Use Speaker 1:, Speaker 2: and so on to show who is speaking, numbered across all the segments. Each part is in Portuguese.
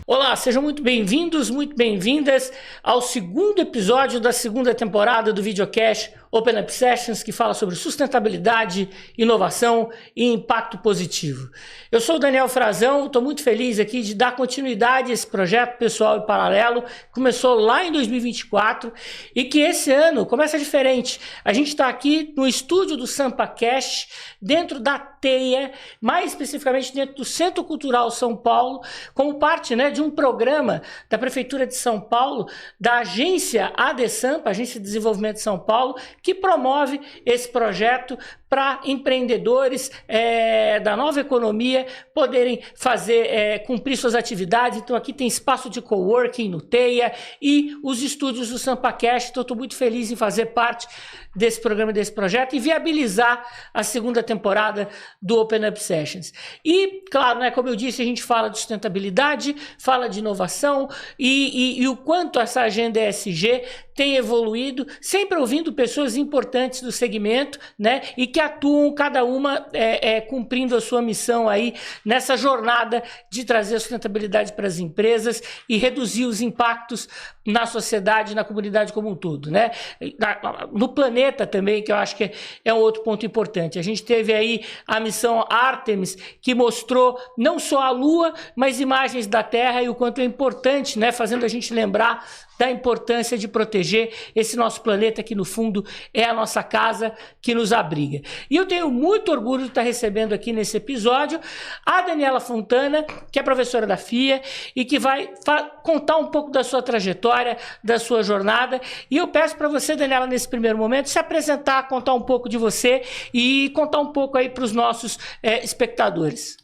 Speaker 1: Olá, sejam muito bem-vindos, muito bem-vindas ao segundo episódio da segunda temporada do videocast Open Up Sessions, que fala sobre sustentabilidade, inovação e impacto positivo. Eu sou o Daniel Frazão, estou muito feliz aqui de dar continuidade a esse projeto pessoal e paralelo, que começou lá em 2024 e que esse ano começa diferente. A gente está aqui no estúdio do SampaCast, dentro da TEIA, mais especificamente dentro do Centro Cultural São Paulo, como parte, de um programa da Prefeitura de São Paulo, da agência ADSampa, Agência de Desenvolvimento de São Paulo, que promove esse projeto para empreendedores da nova economia poderem cumprir suas atividades. Então aqui tem espaço de coworking no TEIA e os estúdios do SampaCast. Então estou muito feliz em fazer parte desse programa, desse projeto e viabilizar a segunda temporada do Open Up Sessions. E, claro, como eu disse, a gente fala de sustentabilidade, fala de inovação e o quanto essa agenda ESG tem evoluído, sempre ouvindo pessoas importantes do segmento, e que atuam cada uma cumprindo a sua missão aí nessa jornada de trazer a sustentabilidade para as empresas e reduzir os impactos na sociedade, na comunidade como um todo, no planeta também, que eu acho que é um outro ponto importante. A gente teve aí a missão Artemis, que mostrou não só a Lua, mas imagens da Terra e o quanto é importante, fazendo a gente lembrar da importância de proteger esse nosso planeta que, no fundo, é a nossa casa que nos abriga. E eu tenho muito orgulho de estar recebendo aqui nesse episódio a Daniela Fontana, que é professora da FIA e que vai contar um pouco da sua trajetória, da sua jornada. E eu peço para você, Daniela, nesse primeiro momento, se apresentar, contar um pouco de você e contar um pouco aí para os nossos espectadores.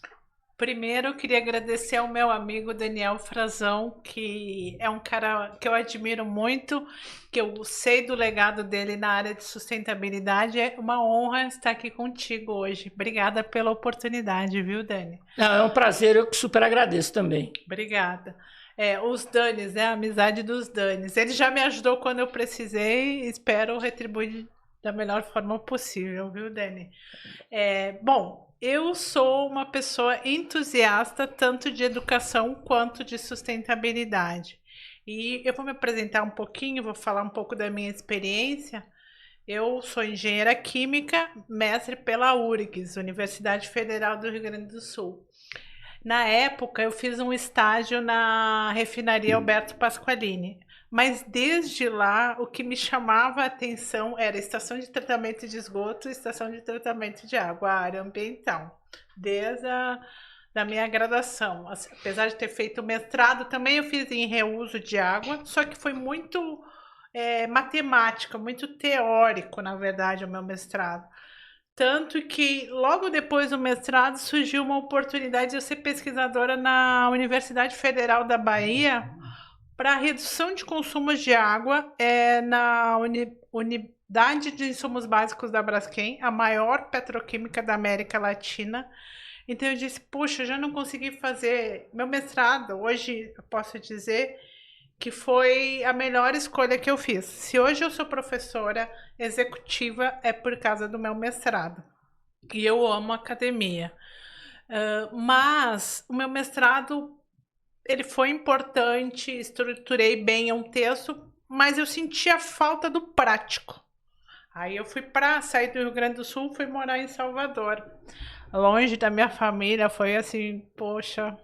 Speaker 2: Primeiro, eu queria agradecer ao meu amigo Daniel Frazão, que é um cara que eu admiro muito, que eu sei do legado dele na área de sustentabilidade. É uma honra estar aqui contigo hoje. Obrigada pela oportunidade, viu, Dani?
Speaker 1: Não, é um prazer, eu super agradeço também.
Speaker 2: Obrigada. Os Danis, a amizade dos Danis. Ele já me ajudou quando eu precisei e espero retribuir da melhor forma possível, viu, Dani? Bom, eu sou uma pessoa entusiasta tanto de educação quanto de sustentabilidade. E eu vou me apresentar um pouquinho, vou falar um pouco da minha experiência. Eu sou engenheira química, mestre pela URGS, Universidade Federal do Rio Grande do Sul. Na época, eu fiz um estágio na refinaria Alberto Pasqualini. Mas desde lá, o que me chamava a atenção era a estação de tratamento de esgoto e estação de tratamento de água, a área ambiental, desde da minha graduação. Apesar de ter feito mestrado, também eu fiz em reuso de água, só que foi muito matemática, muito teórico, na verdade, o meu mestrado. Tanto que logo depois do mestrado surgiu uma oportunidade de eu ser pesquisadora na Universidade Federal da Bahia, para redução de consumos de água na Unidade de Insumos Básicos da Braskem, a maior petroquímica da América Latina. Então eu disse, puxa, já não consegui fazer meu mestrado. Hoje eu posso dizer que foi a melhor escolha que eu fiz. Se hoje eu sou professora executiva, é por causa do meu mestrado. E eu amo academia. Mas o meu mestrado ele foi importante, estruturei bem um texto, mas eu sentia falta do prático. Aí eu sair do Rio Grande do Sul, fui morar em Salvador. Longe da minha família, foi assim, poxa,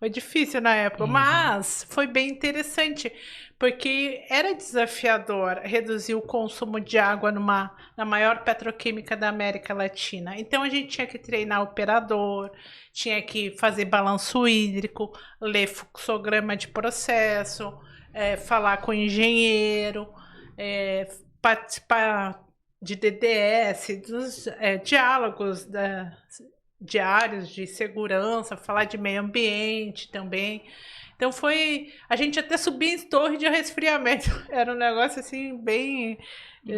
Speaker 2: foi difícil na época, mas foi bem interessante, porque era desafiador reduzir o consumo de água na maior petroquímica da América Latina. Então a gente tinha que treinar operador, tinha que fazer balanço hídrico, ler fluxograma de processo, falar com o engenheiro, participar de DDS, dos diálogos diários de segurança, falar de meio ambiente também. Então a gente até subia em torre de resfriamento. Era um negócio assim bem,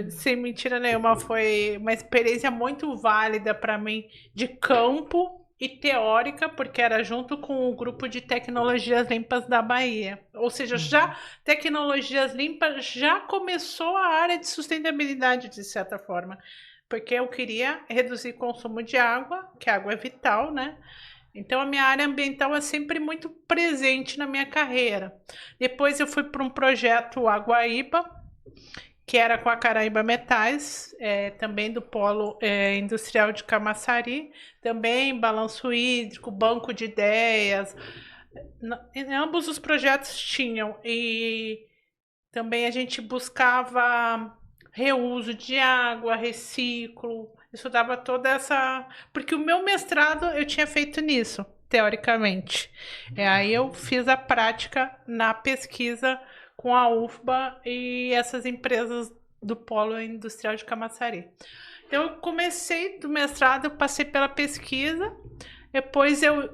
Speaker 2: sem mentira nenhuma, foi uma experiência muito válida para mim de campo e teórica, porque era junto com o grupo de tecnologias limpas da Bahia. Ou seja, já tecnologias limpas já começou a área de sustentabilidade de certa forma. Porque eu queria reduzir o consumo de água, que a água é vital, Então, a minha área ambiental é sempre muito presente na minha carreira. Depois, eu fui para um projeto Aguaíba, que era com a Caraíba Metais, também do Polo Industrial de Camaçari, também balanço hídrico, banco de ideias. Em ambos os projetos tinham, e também a gente buscava reuso de água, reciclo, estudava toda essa... Porque o meu mestrado eu tinha feito nisso, teoricamente. Aí eu fiz a prática na pesquisa com a UFBA e essas empresas do Polo Industrial de Camaçari. Então, eu comecei do mestrado, eu passei pela pesquisa, depois eu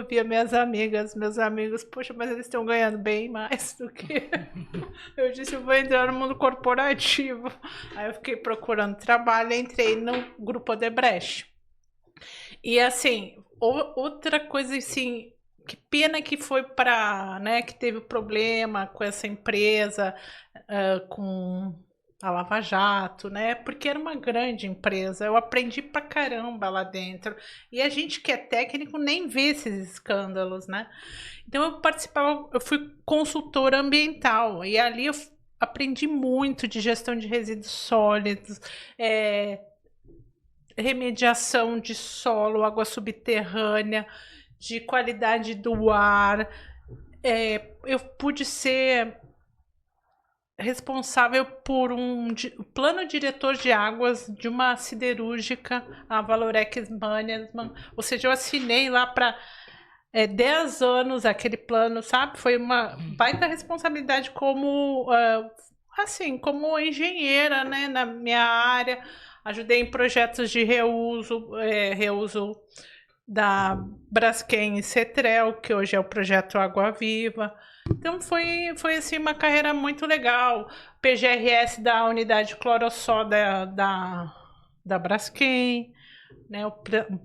Speaker 2: via minhas amigas, meus amigos, poxa, mas eles estão ganhando bem mais do que... Eu disse, eu vou entrar no mundo corporativo. Aí eu fiquei procurando trabalho, entrei no Grupo Odebrecht. E assim, outra coisa assim, que pena que foi para, né, que teve problema com essa empresa, com a Lava Jato, né? Porque era uma grande empresa. Eu aprendi pra caramba lá dentro. E a gente que é técnico nem vê esses escândalos, né? Então eu fui consultora ambiental e ali eu aprendi muito de gestão de resíduos sólidos, remediação de solo, água subterrânea, de qualidade do ar. Eu pude ser responsável por um plano diretor de águas de uma siderúrgica, a Valorex Mannesmann. Ou seja, eu assinei lá para 10 anos aquele plano, sabe? Foi uma baita responsabilidade como, como engenheira, né, na minha área. Ajudei em projetos de reuso da Braskem e Cetrel, que hoje é o projeto Água Viva. Então foi assim, uma carreira muito legal. PGRS da unidade clorossoda da Braskem, né? O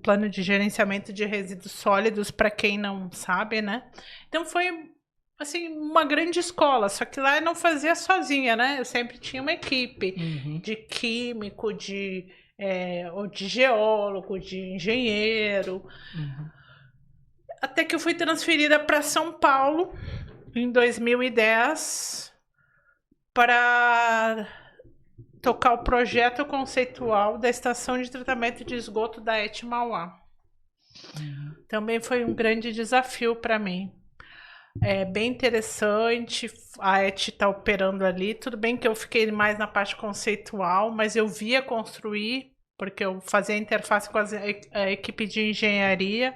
Speaker 2: plano de gerenciamento de resíduos sólidos, para quem não sabe, né? Então foi assim, uma grande escola, só que lá eu não fazia sozinha, né? Eu sempre tinha uma equipe de químico, de geólogo, de engenheiro. Até que eu fui transferida para São Paulo em 2010 para tocar o projeto conceitual da estação de tratamento de esgoto da ET Mauá. Também foi um grande desafio para mim. É bem interessante, a ET está operando ali. Tudo bem que eu fiquei mais na parte conceitual, mas eu via construir, porque eu fazia interface com a equipe de engenharia.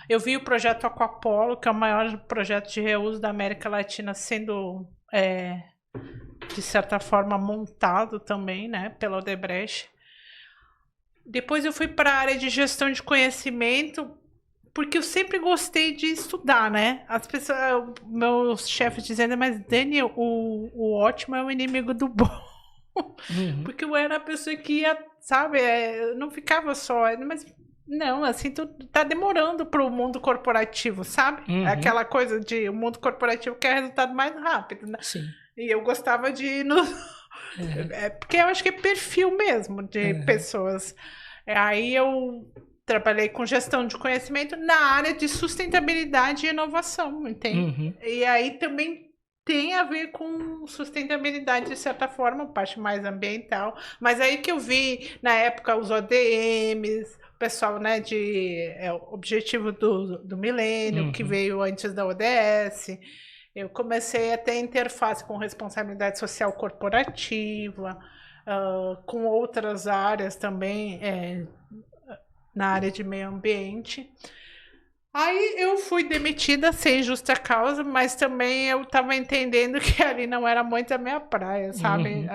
Speaker 2: Eu vi o projeto Aquapolo, que é o maior projeto de reuso da América Latina, sendo, de certa forma, montado também, né, pela Odebrecht. Depois eu fui para a área de gestão de conhecimento, porque eu sempre gostei de estudar, né? As pessoas, meus chefes dizendo, mas Dani, o ótimo é o inimigo do bom. Porque eu era a pessoa que ia, sabe, não ficava só, mas... Não, assim, tu tá demorando pro mundo corporativo, sabe? Aquela coisa de o mundo corporativo quer resultado mais rápido, né?
Speaker 1: Sim.
Speaker 2: E eu gostava de ir no... porque eu acho que é perfil mesmo de pessoas. Aí eu trabalhei com gestão de conhecimento na área de sustentabilidade e inovação, entende? E aí também tem a ver com sustentabilidade, de certa forma, parte mais ambiental. Mas aí que eu vi, na época, os ODMs... pessoal, né, de objetivo do milênio, que veio antes da ODS. Eu comecei a ter interface com responsabilidade social corporativa, com outras áreas também, na área de meio ambiente. Aí eu fui demitida sem justa causa, mas também eu estava entendendo que ali não era muito a minha praia, sabe?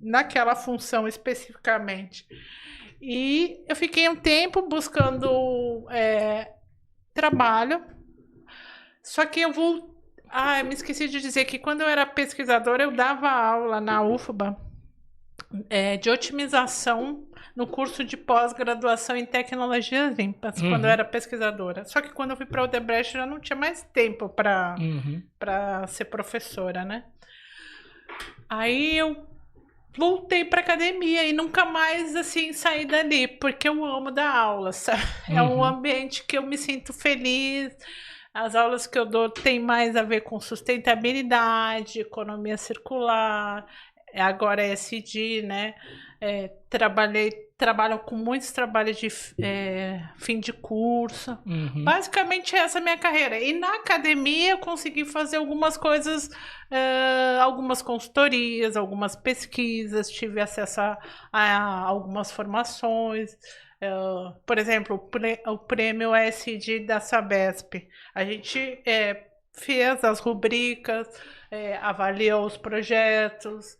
Speaker 2: Naquela função especificamente. E eu fiquei um tempo buscando trabalho, só que eu me esqueci de dizer que quando eu era pesquisadora, eu dava aula na UFBA de otimização no curso de pós-graduação em tecnologias limpas, quando eu era pesquisadora. Só que quando eu fui para o Odebrecht, eu já não tinha mais tempo para ser professora, né? Aí eu voltei para academia e nunca mais assim saí dali, porque eu amo dar aula, sabe? É um ambiente que eu me sinto feliz. As aulas que eu dou têm mais a ver com sustentabilidade, economia circular, agora é ESG, né? Trabalho com muitos trabalhos de fim de curso. Basicamente essa é a minha carreira. E na academia eu consegui fazer algumas coisas, algumas consultorias, algumas pesquisas, tive acesso a algumas formações. Por exemplo, o prêmio ESG da Sabesp. A gente fez as rubricas, avaliou os projetos,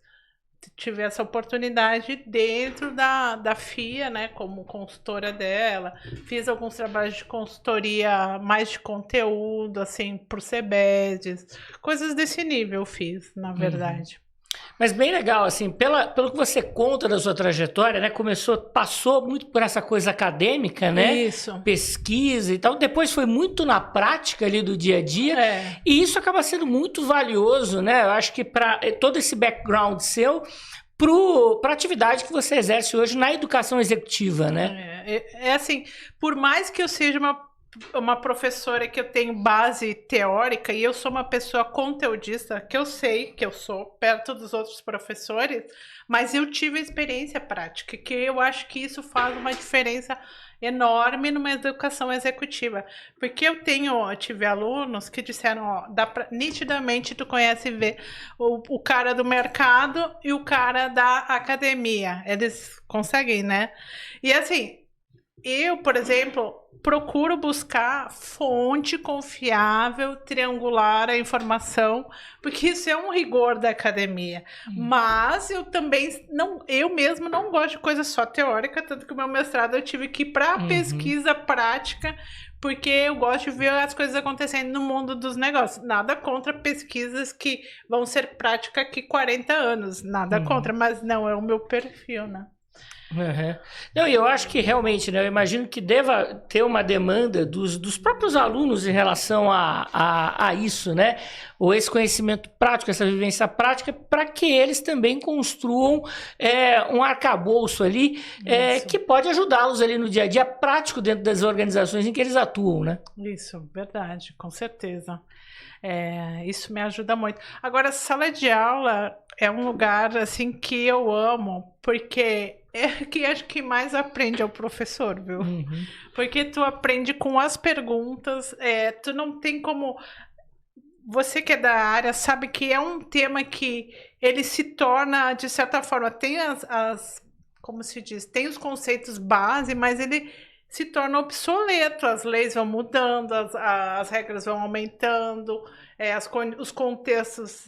Speaker 2: tive essa oportunidade dentro da FIA, né, como consultora dela. Fiz alguns trabalhos de consultoria mais de conteúdo, assim, para o CEBEDES. Coisas desse nível eu fiz, na verdade.
Speaker 1: Mas bem legal, assim, pelo que você conta da sua trajetória, né? Passou muito por essa coisa acadêmica, né?
Speaker 2: Isso.
Speaker 1: Pesquisa e tal. Depois foi muito na prática ali do dia a dia. E isso acaba sendo muito valioso, né? Eu acho que para todo esse background seu, para a atividade que você exerce hoje na educação executiva, né?
Speaker 2: Assim, por mais que eu seja uma professora que eu tenho base teórica e eu sou uma pessoa conteudista, que eu sei que eu sou, perto dos outros professores, mas eu tive experiência prática, que eu acho que isso faz uma diferença enorme numa educação executiva. Porque eu tive alunos que disseram, nitidamente tu conhece ver o cara do mercado e o cara da academia. Eles conseguem, né? E assim, eu, por exemplo, procuro buscar fonte confiável, triangular a informação, porque isso é um rigor da academia. Mas eu também eu mesmo não gosto de coisa só teórica, tanto que o meu mestrado eu tive que ir para pesquisa prática, porque eu gosto de ver as coisas acontecendo no mundo dos negócios. Nada contra pesquisas que vão ser práticas aqui 40 anos, nada contra, mas não é o meu perfil, né?
Speaker 1: Não, eu acho que realmente, né, eu imagino que deva ter uma demanda dos próprios alunos em relação a isso, né? Ou esse conhecimento prático, essa vivência prática, para que eles também construam um arcabouço ali que pode ajudá-los ali no dia a dia prático dentro das organizações em que eles atuam, né?
Speaker 2: Isso, verdade, com certeza. Isso me ajuda muito. Agora, sala de aula é um lugar assim que eu amo, porque que acho que mais aprende é o professor, viu? Porque tu aprende com as perguntas, tu não tem como... Você que é da área sabe que é um tema que ele se torna, de certa forma, tem como se diz, tem os conceitos base, mas ele se torna obsoleto, as leis vão mudando, as regras vão aumentando, os contextos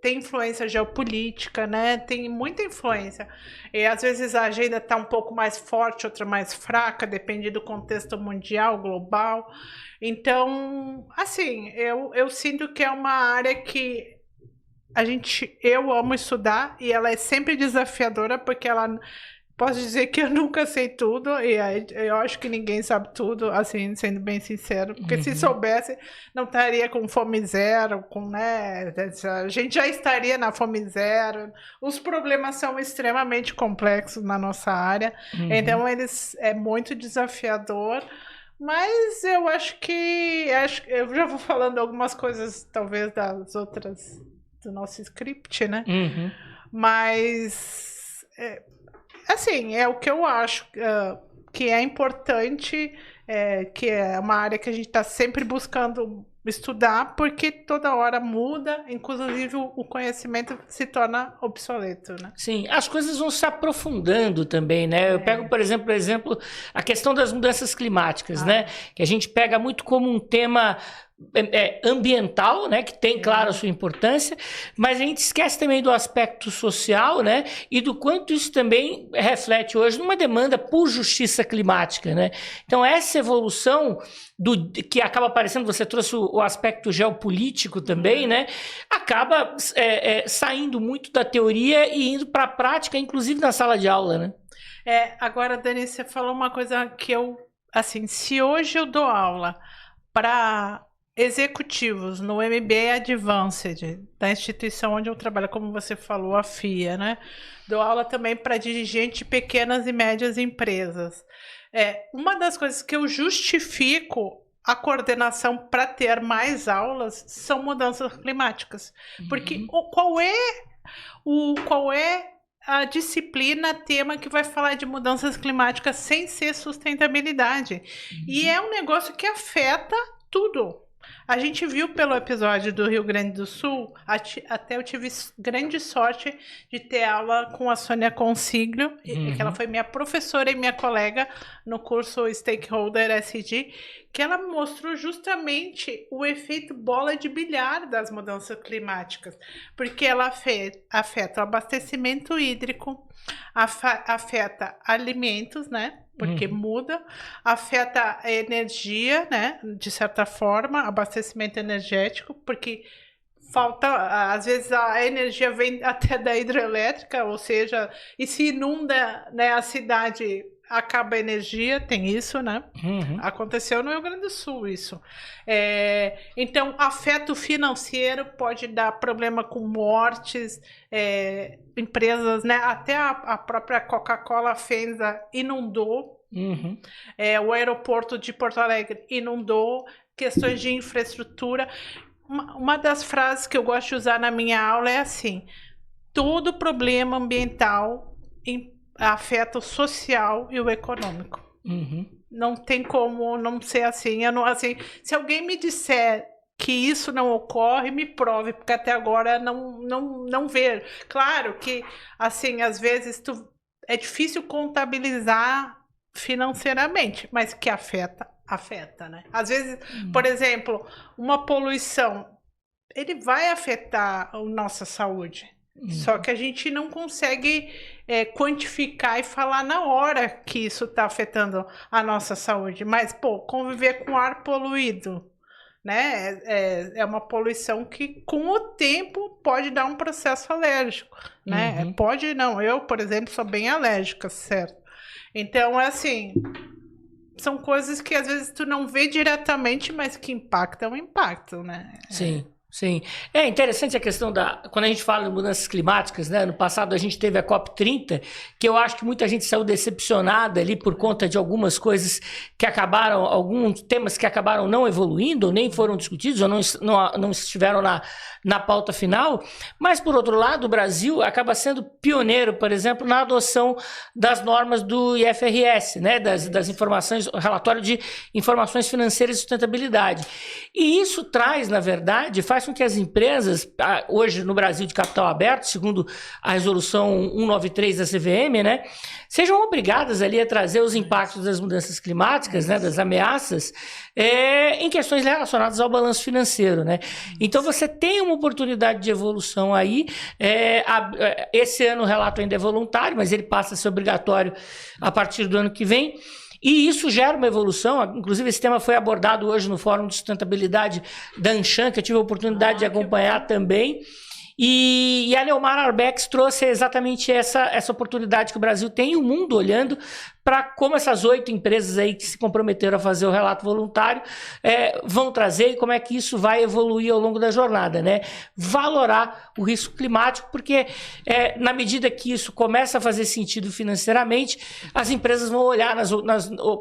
Speaker 2: tem influência geopolítica, né? Tem muita influência. E às vezes a agenda está um pouco mais forte, outra mais fraca, depende do contexto mundial, global. Então, assim, eu sinto que é uma área que eu amo estudar e ela é sempre desafiadora, porque posso dizer que eu nunca sei tudo, e eu acho que ninguém sabe tudo, assim, sendo bem sincero, porque se soubesse, não estaria com fome zero, né? A gente já estaria na fome zero. Os problemas são extremamente complexos na nossa área, então é muito desafiador, mas eu acho que eu já vou falando algumas coisas, talvez, das outras do nosso script, né? Mas assim, é o que eu acho que é importante, que é uma área que a gente está sempre buscando estudar, porque toda hora muda, inclusive o conhecimento se torna obsoleto, né?
Speaker 1: Sim, as coisas vão se aprofundando também, né? Eu pego, por exemplo, a questão das mudanças climáticas, né? Que a gente pega muito como um tema ambiental, né, que tem, claro, a sua importância, mas a gente esquece também do aspecto social, né, e do quanto isso também reflete hoje numa demanda por justiça climática, né? Então, essa evolução que acaba aparecendo, você trouxe o aspecto geopolítico também, né, acaba saindo muito da teoria e indo para a prática, inclusive na sala de aula, né?
Speaker 2: Agora, Dani, você falou uma coisa que assim, se hoje eu dou aula para executivos no MBA Advanced, da instituição onde eu trabalho, como você falou, a FIA, né? Dou aula também para dirigentes de pequenas e médias empresas. Uma das coisas que eu justifico a coordenação para ter mais aulas são mudanças climáticas. Porque qual é a disciplina, tema que vai falar de mudanças climáticas sem ser sustentabilidade? E é um negócio que afeta tudo. A gente viu pelo episódio do Rio Grande do Sul, até eu tive grande sorte de ter aula com a Sônia Consiglio, que ela foi minha professora e minha colega no curso Stakeholder SG, que ela mostrou justamente o efeito bola de bilhar das mudanças climáticas, porque ela afeta o abastecimento hídrico, afeta alimentos, né? Porque muda, afeta a energia, né? De certa forma, abastecimento energético, porque falta, às vezes a energia vem até da hidrelétrica, ou seja, e se inunda, né, a cidade, acaba a energia, tem isso, né? Aconteceu no Rio Grande do Sul isso. Então, afeta o financeiro, pode dar problema com mortes, empresas, né? Até a própria Coca-Cola FEMSA inundou, o aeroporto de Porto Alegre inundou, questões de infraestrutura. Uma das frases que eu gosto de usar na minha aula é assim: todo problema ambiental afeta o social e o econômico. Não tem como não ser assim. Se alguém me disser que isso não ocorre, me prove, porque até agora não ver. Claro que, assim, às vezes é difícil contabilizar financeiramente, mas que afeta, né? Às vezes, por exemplo, uma poluição, ele vai afetar a nossa saúde. Só que a gente não consegue quantificar e falar na hora que isso está afetando a nossa saúde. Mas, conviver com ar poluído, né? É uma poluição que, com o tempo, pode dar um processo alérgico, né? Pode não. Eu, por exemplo, sou bem alérgica, certo? Então, são coisas que às vezes tu não vê diretamente, mas que impactam, né?
Speaker 1: Sim. Sim. É interessante a questão quando a gente fala de mudanças climáticas, né? No passado a gente teve a COP30, que eu acho que muita gente saiu decepcionada ali por conta de algumas coisas que acabaram, alguns temas que acabaram não evoluindo, ou nem foram discutidos, ou não estiveram na pauta final. Mas, por outro lado, o Brasil acaba sendo pioneiro, por exemplo, na adoção das normas do IFRS, né? Das informações, relatório de informações financeiras e sustentabilidade. E isso traz, na verdade, faz com que as empresas, hoje no Brasil de capital aberto, segundo a resolução 193 da CVM, né, sejam obrigadas ali a trazer os impactos das mudanças climáticas, né, das ameaças, em questões relacionadas ao balanço financeiro, né? Então você tem uma oportunidade de evolução aí. Esse ano o relato ainda é voluntário, mas ele passa a ser obrigatório a partir do ano que vem. E isso gera uma evolução, inclusive esse tema foi abordado hoje no Fórum de Sustentabilidade da Anshan, que eu tive a oportunidade de acompanhar também. E a Leomar Arbex trouxe exatamente essa oportunidade que o Brasil tem e o mundo olhando para como essas 8 empresas aí que se comprometeram a fazer o relato voluntário vão trazer e como é que isso vai evoluir ao longo da jornada, né? Valorar o risco climático, porque na medida que isso começa a fazer sentido financeiramente, as empresas vão olhar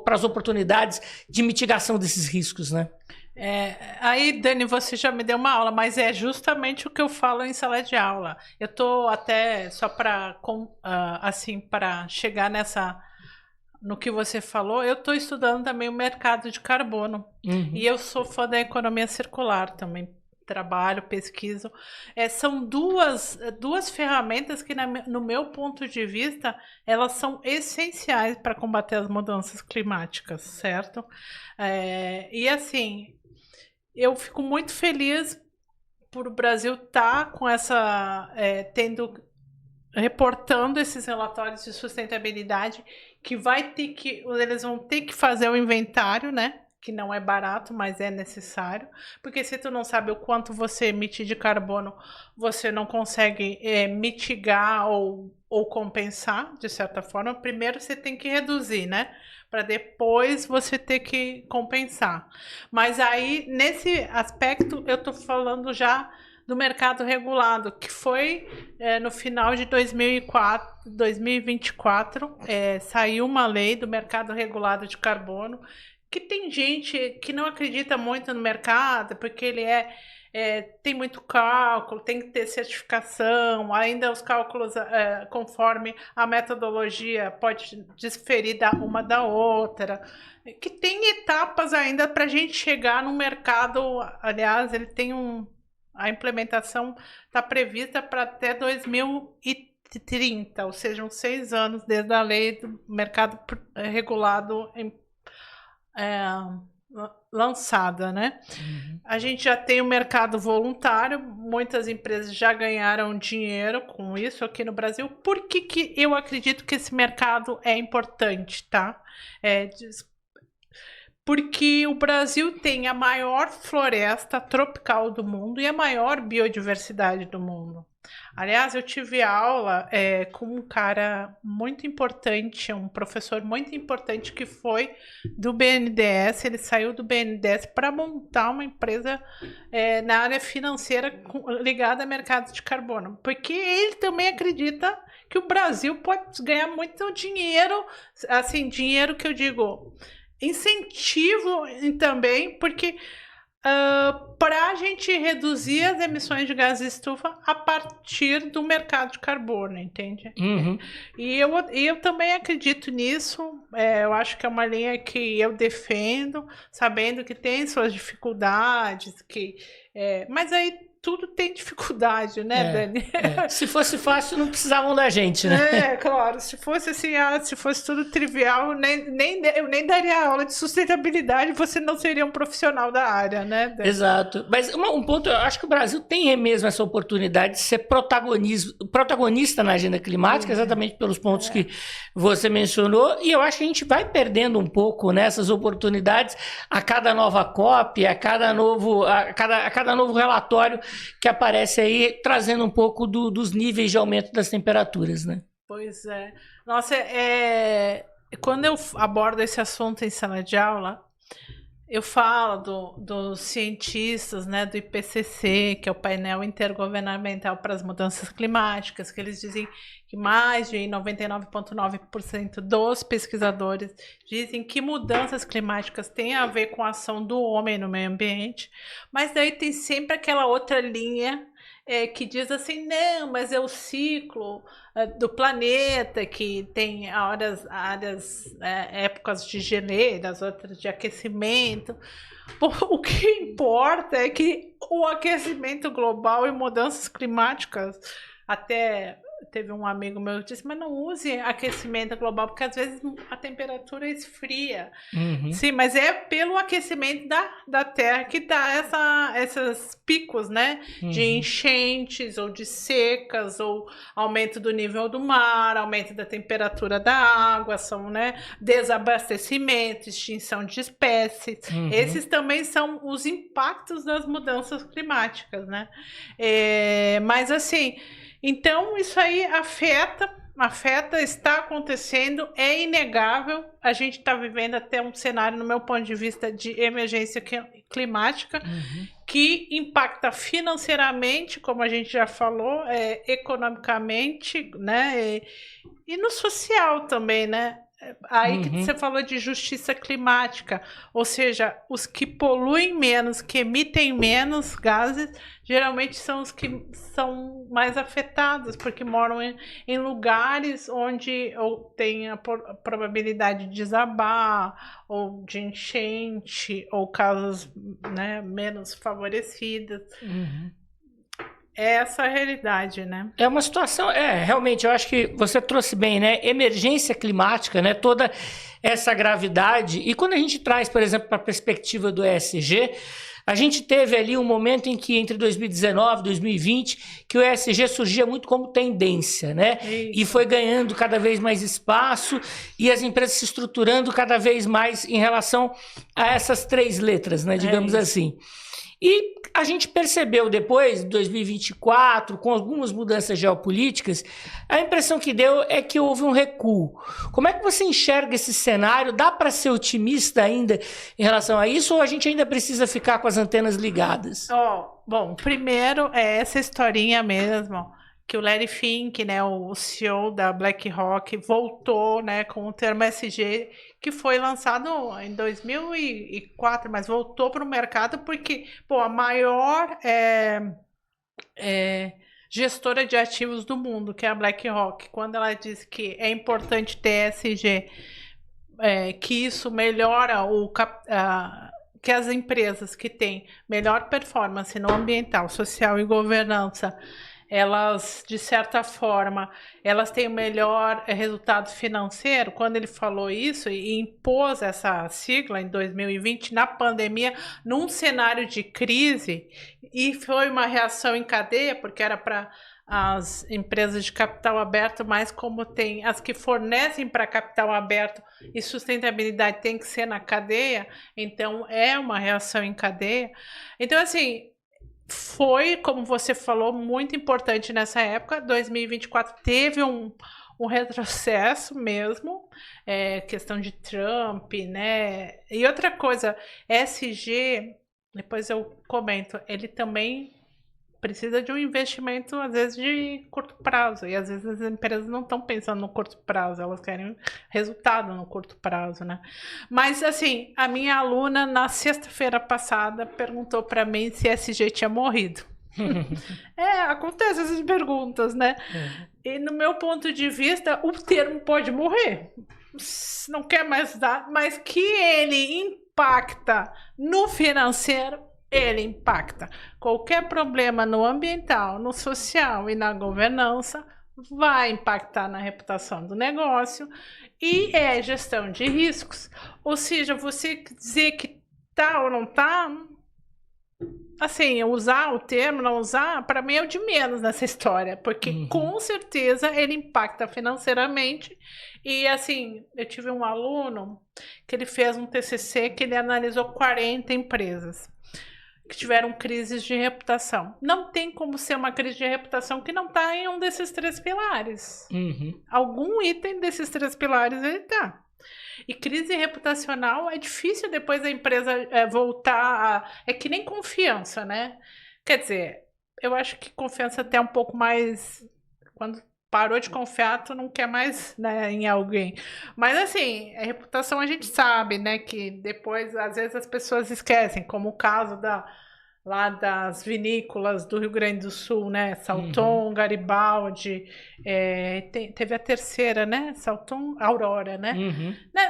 Speaker 1: para as oportunidades de mitigação desses riscos, né?
Speaker 2: Aí, Dani, você já me deu uma aula, mas é justamente o que eu falo em sala de aula. Eu estou até, só para chegar no que você falou, eu estou estudando também o mercado de carbono. E eu sou fã da economia circular também. Trabalho, pesquiso. São duas ferramentas que, no meu ponto de vista, elas são essenciais para combater as mudanças climáticas, certo? E assim, eu fico muito feliz por o Brasil estar com reportando esses relatórios de sustentabilidade, que eles vão ter que fazer o inventário, né? Que não é barato, mas é necessário, porque se tu não sabe o quanto você emite de carbono, você não consegue mitigar ou ou compensar, de certa forma, primeiro você tem que reduzir, né? Para depois você ter que compensar. Mas aí, nesse aspecto, eu estou falando já do mercado regulado, que foi no final de 2024, saiu uma lei do mercado regulado de carbono, que tem gente que não acredita muito no mercado, porque ele tem muito cálculo, tem que ter certificação, ainda os cálculos conforme a metodologia pode diferir uma da outra, que tem etapas ainda para a gente chegar no mercado. Aliás, ele tem a implementação está prevista para até 2030, ou seja, uns 6 anos desde a lei do mercado regulado lançada, né? A gente já tem o mercado voluntário, muitas empresas já ganharam dinheiro com isso aqui no Brasil. Por que eu acredito que esse mercado é importante, tá? Porque o Brasil tem a maior floresta tropical do mundo e a maior biodiversidade do mundo. Aliás, eu tive aula com um cara muito importante, um professor muito importante que foi do BNDES. Ele saiu do BNDES para montar uma empresa na área financeira ligada ao mercado de carbono, porque ele também acredita que o Brasil pode ganhar muito dinheiro, assim, dinheiro que eu digo, incentivo também, porque para a gente reduzir as emissões de gases de estufa a partir do mercado de carbono, entende?
Speaker 1: Uhum.
Speaker 2: E eu também acredito nisso. Eu acho que é uma linha que eu defendo, sabendo que tem suas dificuldades, mas aí tudo tem dificuldade, né, Dani?
Speaker 1: Se fosse fácil, não precisavam da gente, né?
Speaker 2: Claro. Se fosse assim, se fosse tudo trivial, eu nem daria aula de sustentabilidade, você não seria um profissional da área, né, Dani?
Speaker 1: Exato. Mas um ponto, eu acho que o Brasil tem mesmo essa oportunidade de ser protagonista na agenda climática, exatamente pelos pontos que você mencionou, e eu acho que a gente vai perdendo um pouco nessas oportunidades a cada nova COP, a cada novo relatório que aparece aí, trazendo um pouco dos níveis de aumento das temperaturas, né?
Speaker 2: Pois é. Nossa, quando eu abordo esse assunto em sala de aula, eu falo dos cientistas, né, do IPCC, que é o painel intergovernamental para as mudanças climáticas, que eles dizem que mais de 99,9% dos pesquisadores dizem que mudanças climáticas têm a ver com a ação do homem no meio ambiente, mas daí tem sempre aquela outra linha que diz assim, não, mas é o ciclo do planeta, que tem épocas de geleiras, outras de aquecimento. Bom, o que importa é que o aquecimento global e mudanças climáticas, até teve um amigo meu que disse, mas não use aquecimento global, porque às vezes a temperatura esfria.
Speaker 1: Uhum.
Speaker 2: Sim, mas é pelo aquecimento da Terra que dá esses picos, né? De enchentes, ou de secas, ou aumento do nível do mar, aumento da temperatura da água, são, né, desabastecimento, extinção de espécies. Esses também são os impactos das mudanças climáticas, né? Mas assim, então isso aí afeta, está acontecendo, é inegável. A gente está vivendo até um cenário, no meu ponto de vista, de emergência climática, que impacta financeiramente, como a gente já falou, economicamente, né, e no social também, né? Aí que você falou de justiça climática, ou seja, os que poluem menos, que emitem menos gases, geralmente são os que são mais afetados, porque moram em lugares onde tem a probabilidade de desabar, ou de enchente, ou casas, né, menos favorecidas. É essa a realidade, né?
Speaker 1: É uma situação, realmente, eu acho que você trouxe bem, né? Emergência climática, né? Toda essa gravidade. E quando a gente traz, por exemplo, para a perspectiva do ESG, a gente teve ali um momento em que, entre 2019 e 2020, que o ESG surgia muito como tendência, né? Isso. E foi ganhando cada vez mais espaço e as empresas se estruturando cada vez mais em relação a essas 3 letras, né? Digamos assim. E a gente percebeu depois, em 2024, com algumas mudanças geopolíticas, a impressão que deu é que houve um recuo. Como é que você enxerga esse cenário? Dá para ser otimista ainda em relação a isso ou a gente ainda precisa ficar com as antenas ligadas?
Speaker 2: Bom, primeiro é essa historinha mesmo, que o Larry Fink, né, o CEO da BlackRock, voltou, né, com o termo ESG, que foi lançado em 2004, mas voltou para o mercado porque, a maior gestora de ativos do mundo, que é a BlackRock, quando ela diz que é importante ter ESG, que isso melhora que as empresas que têm melhor performance no ambiental, social e governança, elas, de certa forma, elas têm o melhor resultado financeiro. Quando ele falou isso e impôs essa sigla em 2020, na pandemia, num cenário de crise, e foi uma reação em cadeia, porque era para as empresas de capital aberto, mas como tem as que fornecem para capital aberto e sustentabilidade tem que ser na cadeia, então é uma reação em cadeia. Então, assim, foi, como você falou, muito importante nessa época. 2024 teve um retrocesso mesmo, questão de Trump, né? E outra coisa, ESG, depois eu comento, ele também precisa de um investimento, às vezes, de curto prazo. E às vezes as empresas não estão pensando no curto prazo, elas querem resultado no curto prazo, né? Mas, assim, a minha aluna, na sexta-feira passada, perguntou para mim se ESG tinha morrido. Acontecem essas perguntas, né? E no meu ponto de vista, o termo pode morrer. Não quer mais dar, mas que ele impacta no financeiro, ele impacta. Qualquer problema no ambiental, no social e na governança vai impactar na reputação do negócio e é gestão de riscos. Ou seja, você dizer que tá ou não tá, assim, usar o termo, não usar, para mim é o de menos nessa história, porque com certeza ele impacta financeiramente. E assim, eu tive um aluno que ele fez um TCC que ele analisou 40 empresas que tiveram crises de reputação. Não tem como ser uma crise de reputação que não está em um desses 3 pilares. Algum item desses 3 pilares ele está. E crise reputacional é difícil depois da empresa voltar é que nem confiança, né? Quer dizer, eu acho que confiança até um pouco mais... Quando parou de confiar, tu não quer mais, né, em alguém. Mas assim, a reputação a gente sabe, né, que depois, às vezes, as pessoas esquecem, como o caso lá das vinícolas do Rio Grande do Sul, né, Salton, Garibaldi, teve a terceira, né, Salton, Aurora, né.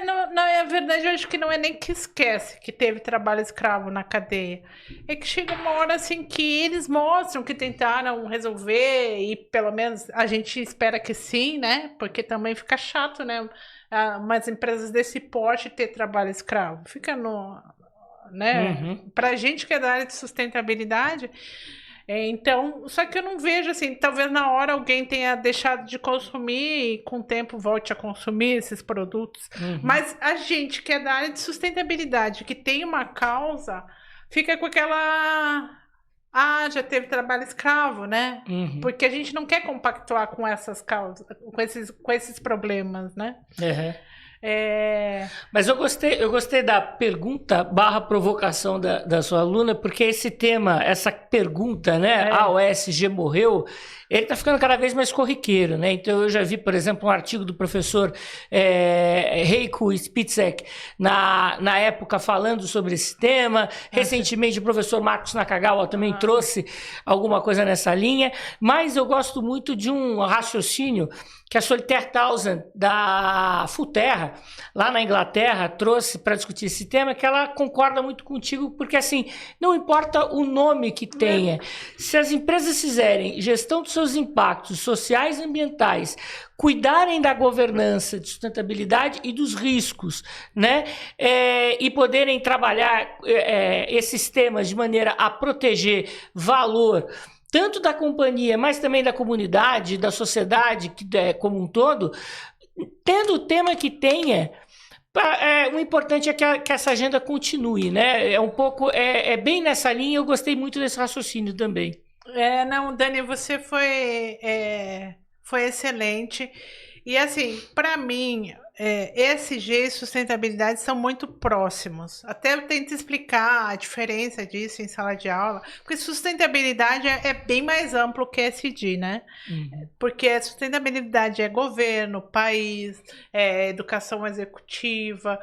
Speaker 2: Não, é verdade, eu acho que não é nem que esquece que teve trabalho escravo na cadeia, é que chega uma hora assim que eles mostram que tentaram resolver e pelo menos a gente espera que sim, né, porque também fica chato, né, umas empresas desse porte ter trabalho escravo, fica né? Para a gente que é da área de sustentabilidade, então, só que eu não vejo assim, talvez na hora alguém tenha deixado de consumir e com o tempo volte a consumir esses produtos, mas a gente que é da área de sustentabilidade, que tem uma causa, fica com aquela... já teve trabalho escravo, né? Porque a gente não quer compactuar com essas causas, com esses problemas, né?
Speaker 1: Mas eu gostei da pergunta / provocação da sua aluna, porque esse tema, essa pergunta, né? O ESG morreu, ele está ficando cada vez mais corriqueiro, né? Então eu já vi, por exemplo, um artigo do professor Heiko Spitzek na época falando sobre esse tema. Recentemente o professor Marcos Nakagawa também trouxe alguma coisa nessa linha, mas eu gosto muito de um raciocínio que a Solitaire Townsend, da Futerra, lá na Inglaterra, trouxe para discutir esse tema, que ela concorda muito contigo, porque assim, não importa o nome que tenha, se as empresas fizerem gestão dos seus impactos sociais e ambientais, cuidarem da governança, de sustentabilidade e dos riscos, né? E poderem trabalhar esses temas de maneira a proteger valor, tanto da companhia, mas também da comunidade, da sociedade como um todo, tendo o tema que tenha, O importante é que essa agenda continue, né? É bem nessa linha, eu gostei muito desse raciocínio também.
Speaker 2: Não, Dani, você foi excelente. E assim, para mim, ESG e sustentabilidade são muito próximos. Até eu tento explicar a diferença disso em sala de aula, porque sustentabilidade é bem mais amplo que ESG, né?
Speaker 1: Uhum.
Speaker 2: Porque sustentabilidade é governo, país, educação executiva,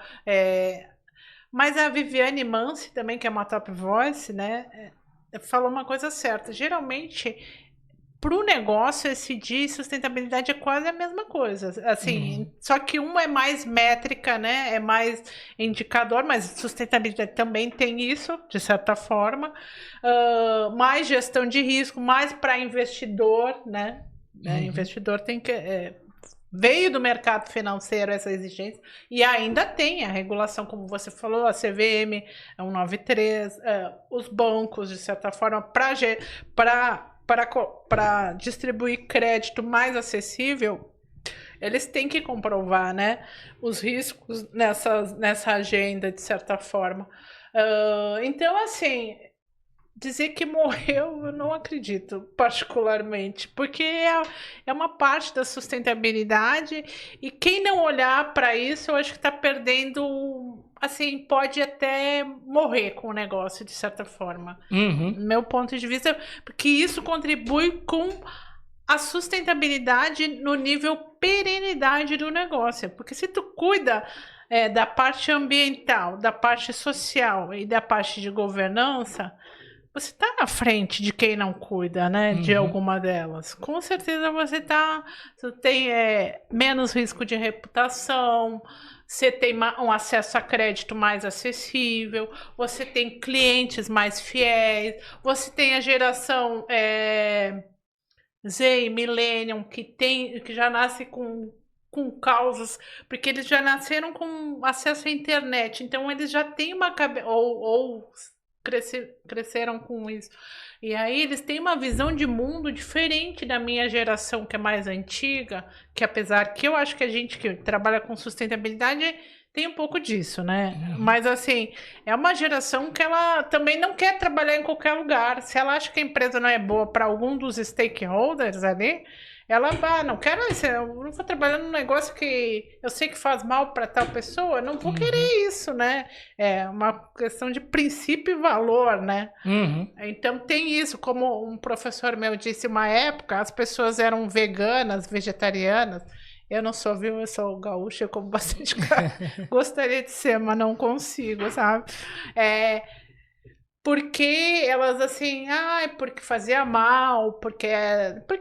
Speaker 2: mas a Viviane Mansi também, que é uma top voice, né? Falou uma coisa certa. Geralmente, para o negócio, ESG e sustentabilidade é quase a mesma coisa. Assim, só que uma é mais métrica, né? É mais indicador, mas sustentabilidade também tem isso, de certa forma. Mais gestão de risco, mais para investidor, né? Investidor tem que. Veio do mercado financeiro essa exigência e ainda tem a regulação, como você falou, a CVM 193, os bancos, de certa forma, para distribuir crédito mais acessível, eles têm que comprovar, né, os riscos nessa agenda, de certa forma. Então, assim, dizer que morreu, eu não acredito, particularmente, porque é uma parte da sustentabilidade e quem não olhar para isso, eu acho que está perdendo, assim, pode até morrer com o negócio, de certa forma. Meu ponto de vista, porque isso contribui com a sustentabilidade no nível perenidade do negócio, porque se tu cuida da parte ambiental, da parte social e da parte de governança, você está na frente de quem não cuida, né? De alguma delas. Com certeza você tem menos risco de reputação, você tem um acesso a crédito mais acessível, você tem clientes mais fiéis, você tem a geração Z e Millennium que já nasce com causas, porque eles já nasceram com acesso à internet, então eles já têm uma cabeça ou cresceram com isso. E aí eles têm uma visão de mundo diferente da minha geração, que é mais antiga, que apesar que eu acho que a gente que trabalha com sustentabilidade tem um pouco disso, né? Mas assim, é uma geração que ela também não quer trabalhar em qualquer lugar. Se ela acha que a empresa não é boa para algum dos stakeholders ali, ela não quero isso, eu não vou trabalhar num negócio que eu sei que faz mal para tal pessoa, não vou querer isso, né? É uma questão de princípio e valor, né? Então tem isso, como um professor meu disse uma época, as pessoas eram veganas, vegetarianas. Eu não sou, viu? Eu sou gaúcha, eu como bastante carne. Gostaria de ser, mas não consigo, sabe? Porque elas assim, porque fazia mal, porque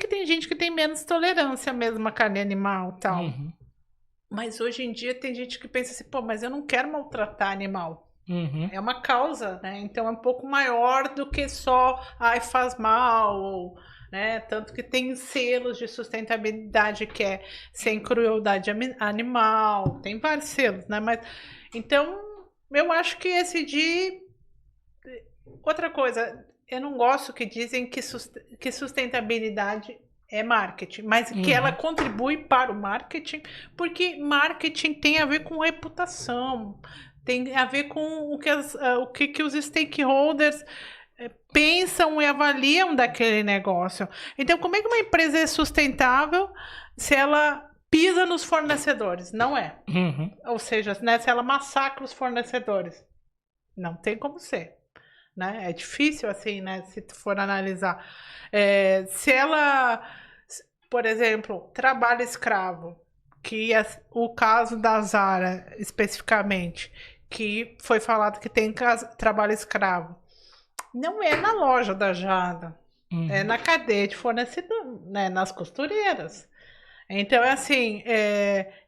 Speaker 2: tem gente que tem menos tolerância mesmo à carne animal e tal. Mas hoje em dia tem gente que pensa assim, pô, mas eu não quero maltratar animal. É uma causa, né? Então é um pouco maior do que só, faz mal, né? Tanto que tem selos de sustentabilidade que é sem crueldade animal, tem vários selos, né? Mas então eu acho que esse de outra coisa, eu não gosto que dizem que sustentabilidade é marketing, mas que ela contribui para o marketing, porque marketing tem a ver com reputação, tem a ver com o que os stakeholders pensam e avaliam daquele negócio. Então, como é que uma empresa é sustentável se ela pisa nos fornecedores? Não é. Ou seja, né, se ela massacra os fornecedores. Não tem como ser. Né? É difícil assim, né? Se tu for analisar. Se ela, por exemplo, trabalho escravo, que é o caso da Zara especificamente, que foi falado que tem trabalho escravo, não é na loja da Jada, é na cadeia de fornecedor, né? Nas costureiras. Então, assim,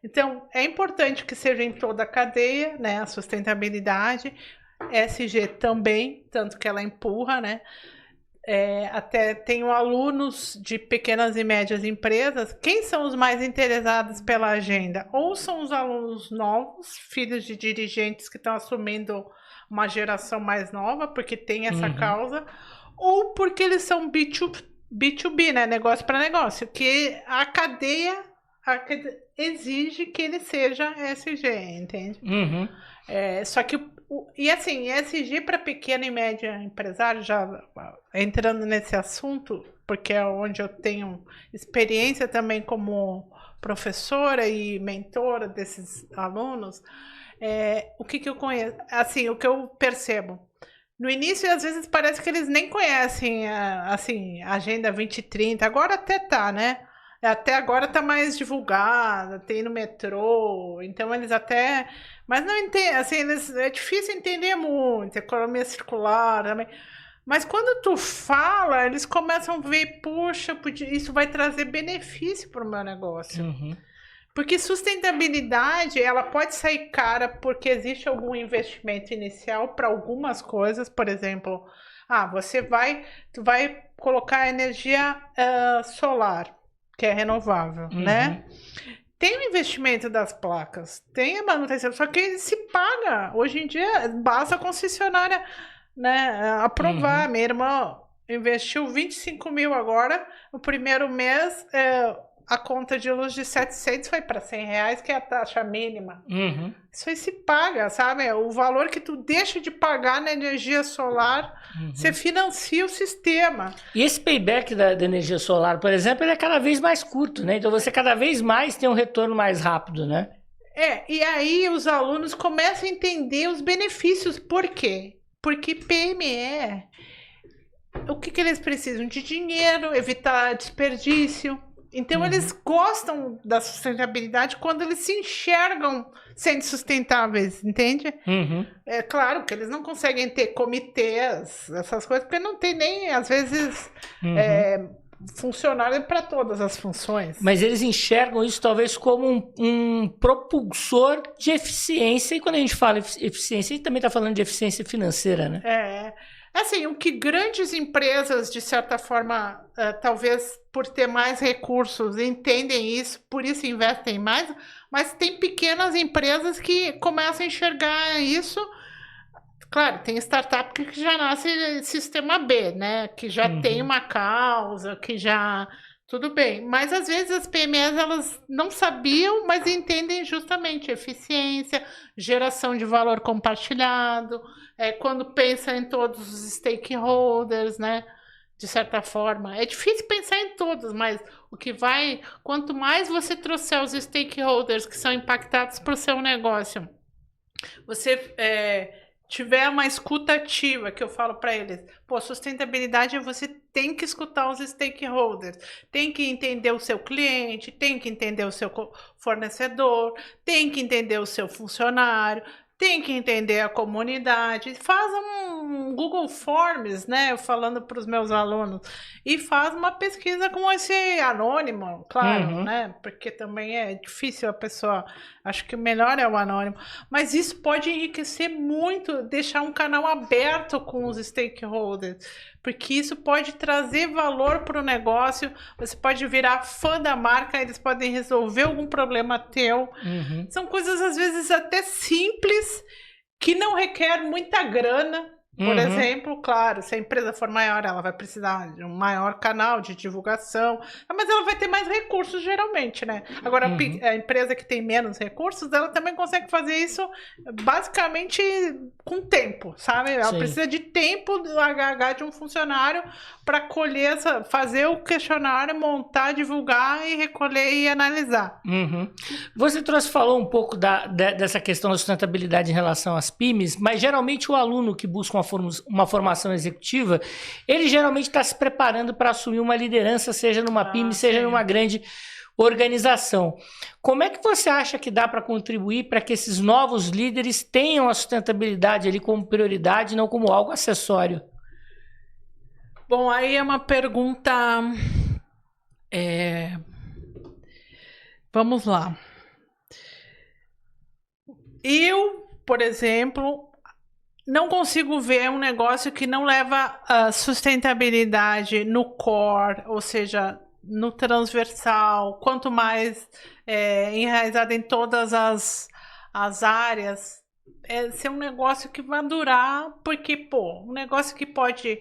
Speaker 2: então é importante que seja em toda a cadeia, né? A sustentabilidade. ESG também, tanto que ela empurra, né? Até tenho alunos de pequenas e médias empresas. Quem são os mais interessados pela agenda? Ou são os alunos novos, filhos de dirigentes que estão assumindo uma geração mais nova, porque tem essa causa, ou porque eles são B2B, né? Negócio para negócio, que a cadeia exige que ele seja ESG, entende?
Speaker 1: Uhum.
Speaker 2: Só que, e assim, ESG para pequeno e médio empresário, já entrando nesse assunto, porque é onde eu tenho experiência também como professora e mentora desses alunos, o que eu conheço, assim, o que eu percebo. No início, às vezes, parece que eles nem conhecem assim, a Agenda 2030. Agora até tá, né? Até agora tá mais divulgada, tem no metrô, então eles até... Mas não entendem, assim, é difícil entender muito, economia circular também. Mas quando tu fala, eles começam a ver, puxa, isso vai trazer benefício para o meu negócio.
Speaker 1: Uhum.
Speaker 2: Porque sustentabilidade, ela pode sair cara porque existe algum investimento inicial para algumas coisas, por exemplo, tu vai colocar energia solar, que é renovável, né? Tem o investimento das placas, tem a manutenção, só que ele se paga. Hoje em dia, basta a concessionária, né, aprovar. Minha irmã investiu 25 mil agora, no primeiro mês... a conta de luz de 700 foi para R$100, que é a taxa mínima. Isso aí se paga, sabe? O valor que tu deixa de pagar na energia solar, você financia o sistema.
Speaker 1: E esse payback da energia solar, por exemplo, ele é cada vez mais curto, né? Então você cada vez mais tem um retorno mais rápido, né?
Speaker 2: E aí os alunos começam a entender os benefícios. Por quê? Porque PME, o que eles precisam? De dinheiro, evitar desperdício. Então, eles gostam da sustentabilidade quando eles se enxergam sendo sustentáveis, entende? É claro que eles não conseguem ter comitês, essas coisas, porque não tem nem, às vezes, funcionário para todas as funções.
Speaker 1: Mas eles enxergam isso talvez como um propulsor de eficiência, e quando a gente fala eficiência, a gente também está falando de eficiência financeira, né?
Speaker 2: Assim, o que grandes empresas, de certa forma, talvez por ter mais recursos, entendem isso, por isso investem mais, mas tem pequenas empresas que começam a enxergar isso. Claro, tem startup que já nasce sistema B, né? Que já tem uma causa, que já... Tudo bem, mas às vezes as PMEs elas não sabiam, mas entendem justamente eficiência, geração de valor compartilhado, quando pensa em todos os stakeholders, né? De certa forma. É difícil pensar em todos, mas quanto mais você trouxer os stakeholders que são impactados por seu negócio, você tiver uma escuta ativa, que eu falo para eles, sustentabilidade é você tem que escutar os stakeholders, tem que entender o seu cliente, tem que entender o seu fornecedor, tem que entender o seu funcionário, tem que entender a comunidade, faz um Google Forms, né, falando para os meus alunos, e faz uma pesquisa com esse anônimo, claro, né, porque também é difícil a pessoa, acho que o melhor é o anônimo, mas isso pode enriquecer muito, deixar um canal aberto com os stakeholders, porque isso pode trazer valor para o negócio, você pode virar fã da marca, eles podem resolver algum problema teu. São coisas, às vezes, até simples, que não requer muita grana. Por exemplo, claro, se a empresa for maior, ela vai precisar de um maior canal de divulgação, mas ela vai ter mais recursos, geralmente, né? Agora, a empresa que tem menos recursos, ela também consegue fazer isso basicamente com tempo, sabe? Ela precisa de tempo do HH de um funcionário para colher, fazer o questionário, montar, divulgar e recolher e analisar.
Speaker 1: Você falou um pouco dessa questão da sustentabilidade em relação às PYMEs, mas geralmente o aluno que busca uma formação executiva, ele geralmente está se preparando para assumir uma liderança, seja numa PYME, seja numa grande organização. Como é que você acha que dá para contribuir para que esses novos líderes tenham a sustentabilidade ali como prioridade, não como algo acessório?
Speaker 2: Bom, aí é uma pergunta... Vamos lá. Eu, por exemplo, não consigo ver um negócio que não leva a sustentabilidade no core, ou seja, no transversal, quanto mais enraizado em todas as áreas, ser um negócio que vai durar, porque, um negócio que pode...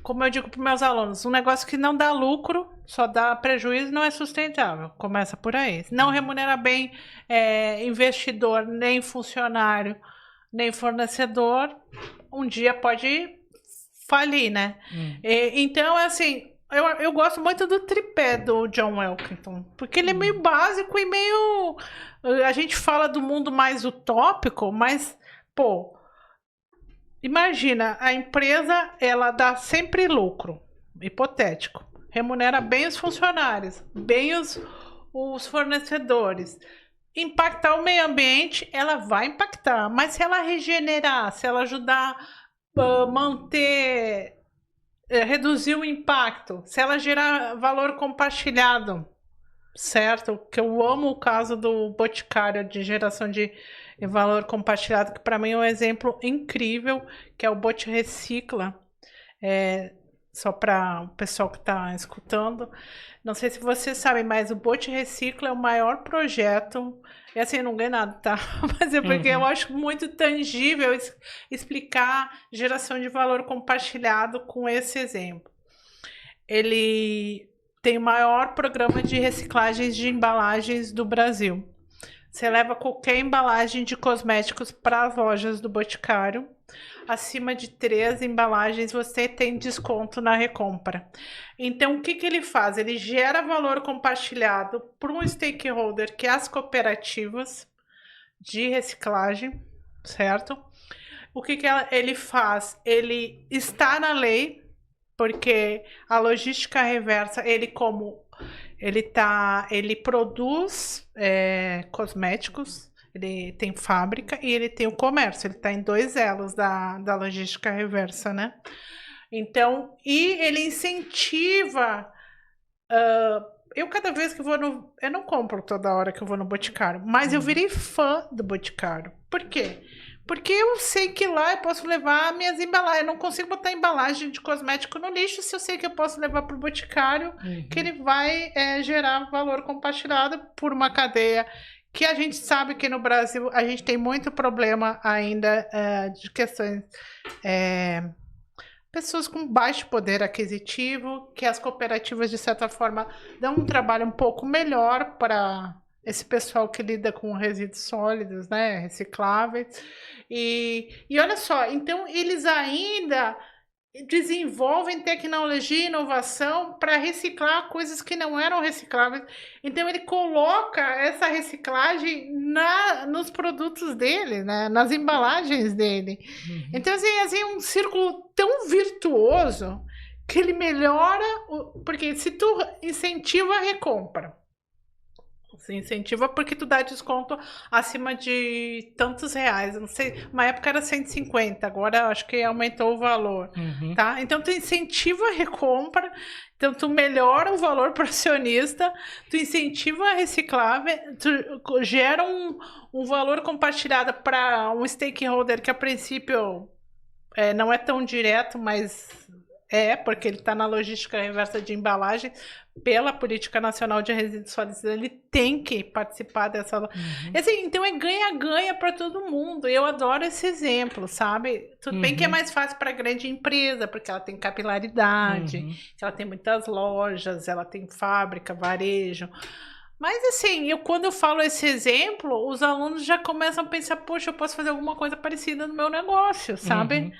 Speaker 2: como eu digo para meus alunos, um negócio que não dá lucro, só dá prejuízo, não é sustentável. Começa por aí. Não remunera bem investidor, nem funcionário, nem fornecedor, um dia pode falir, né? Então, assim, eu gosto muito do tripé do John Elkington, porque ele é meio básico e meio... A gente fala do mundo mais utópico, mas, pô, imagina, a empresa, ela dá sempre lucro, hipotético, remunera bem os funcionários, bem os fornecedores. Impactar o meio ambiente, ela vai impactar, mas se ela regenerar, se ela ajudar a manter, reduzir o impacto, se ela gerar valor compartilhado, certo? Que eu amo o caso do Boticário de geração de valor compartilhado, que para mim é um exemplo incrível, que é o Bot Recicla. Só para o pessoal que está escutando, não sei se vocês sabem, mas o Bot Recicla é o maior projeto, e assim, eu não ganho nada, tá? Mas é porque eu acho muito tangível explicar geração de valor compartilhado com esse exemplo. Ele tem o maior programa de reciclagens de embalagens do Brasil. Você leva qualquer embalagem de cosméticos para as lojas do Boticário. Acima de 3 embalagens você tem desconto na recompra. Então, o que ele faz? Ele gera valor compartilhado para um stakeholder, que é as cooperativas de reciclagem, certo? O que ele faz? Ele está na lei, porque a logística reversa, ele produz cosméticos, ele tem fábrica e ele tem o comércio, ele está em 2 elos da logística reversa, né? Então, e ele incentiva... eu cada vez que vou eu não compro toda hora que eu vou no Boticário, mas eu virei fã do Boticário. Por quê? Porque eu sei que lá eu posso levar minhas embalagens. Eu não consigo botar embalagem de cosmético no lixo se eu sei que eu posso levar para o Boticário, que ele vai gerar valor compartilhado por uma cadeia que a gente sabe que no Brasil a gente tem muito problema ainda de questões... pessoas com baixo poder aquisitivo, que as cooperativas, de certa forma, dão um trabalho um pouco melhor para esse pessoal que lida com resíduos sólidos, né, recicláveis. E olha só, então eles ainda desenvolvem tecnologia e inovação para reciclar coisas que não eram recicláveis. Então ele coloca essa reciclagem nos produtos dele, né? Nas embalagens dele. Então assim, um círculo tão virtuoso que ele melhora, porque se tu incentiva a recompra, você incentiva porque tu dá desconto acima de tantos reais. Eu não sei, uma época era 150, agora acho que aumentou o valor, tá? Então tu incentiva a recompra, então tu melhora o valor para o acionista, tu incentiva a reciclável, tu gera um valor compartilhado para um stakeholder que a princípio não é tão direto, mas porque ele está na logística reversa de embalagem, pela Política Nacional de Resíduos Sólidos, ele tem que participar dessa... Assim, então é ganha-ganha para todo mundo. Eu adoro esse exemplo, sabe? Tudo bem que é mais fácil para grande empresa, porque ela tem capilaridade, ela tem muitas lojas, ela tem fábrica, varejo. Mas assim, quando eu falo esse exemplo, os alunos já começam a pensar, poxa, eu posso fazer alguma coisa parecida no meu negócio, sabe?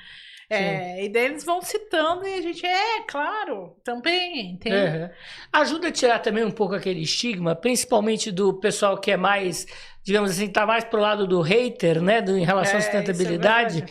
Speaker 2: E daí eles vão citando e a gente, claro, também, entende?
Speaker 1: Ajuda a tirar também um pouco aquele estigma, principalmente do pessoal que é mais, digamos assim, tá mais pro lado do hater, né, em relação à sustentabilidade,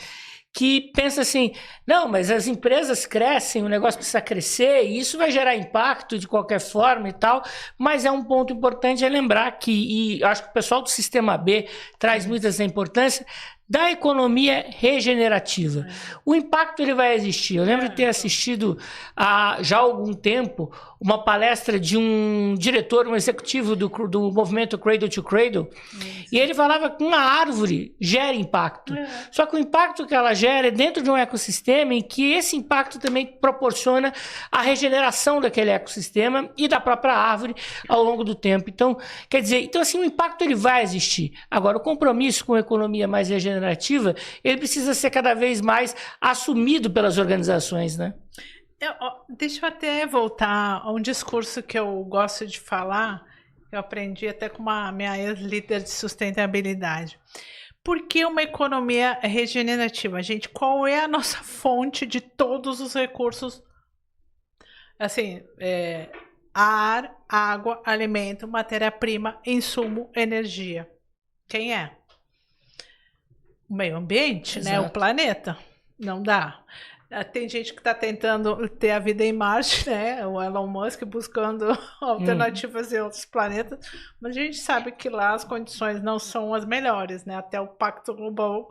Speaker 1: que pensa assim, não, mas as empresas crescem, o negócio precisa crescer, e isso vai gerar impacto de qualquer forma e tal, mas é um ponto importante lembrar que, e acho que o pessoal do Sistema B traz muito essa importância, da economia regenerativa. O impacto ele vai existir. Eu lembro de ter assistido já há algum tempo uma palestra de um diretor, um executivo do movimento Cradle to Cradle, e ele falava que uma árvore gera impacto. Só que o impacto que ela gera é dentro de um ecossistema em que esse impacto também proporciona a regeneração daquele ecossistema e da própria árvore ao longo do tempo. Então, quer dizer, assim, o impacto ele vai existir. Agora, o compromisso com a economia mais regenerativa, ele precisa ser cada vez mais assumido pelas organizações, né?
Speaker 2: Deixa eu até voltar a um discurso que eu gosto de falar, que eu aprendi até com uma minha ex-líder de sustentabilidade. Por que uma economia regenerativa? Gente, qual é a nossa fonte de todos os recursos? Assim, ar, água, alimento, matéria-prima, insumo, energia. Quem é? O meio ambiente, né? O planeta. Não dá. Tem gente que está tentando ter a vida em Marte, né? O Elon Musk buscando alternativas em outros planetas, mas a gente sabe que lá as condições não são as melhores, né? Até o Pacto Global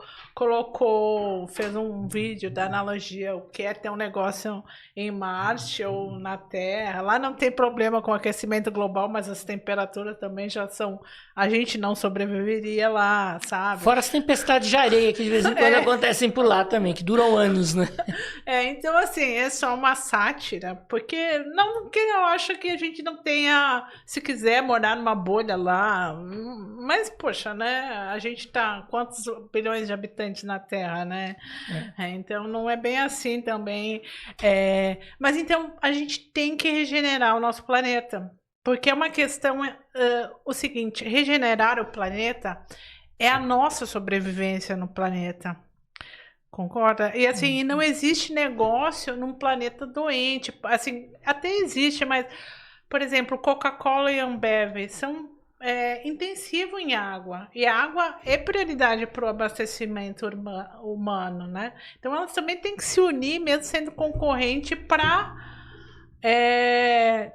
Speaker 2: fez um vídeo da analogia, o que é ter um negócio em Marte ou na Terra. Lá não tem problema com o aquecimento global, mas as temperaturas também já são... A gente não sobreviveria lá, sabe?
Speaker 1: Fora as tempestades de areia que de vez em quando acontecem por lá também, que duram anos, né?
Speaker 2: Então, assim, é só uma sátira, porque não que eu acho que a gente não tenha, se quiser, morar numa bolha lá, mas, poxa, né, a gente tá, quantos bilhões de habitantes na Terra, né? Então, não é bem assim também. Mas, então, a gente tem que regenerar o nosso planeta, porque é uma questão, o seguinte, regenerar o planeta é a nossa sobrevivência no planeta. Concorda? E assim, não existe negócio num planeta doente. Assim, até existe, mas, por exemplo, Coca-Cola e Ambev são intensivos em água. E a água é prioridade para o abastecimento humano, né? Então elas também têm que se unir, mesmo sendo concorrente, para,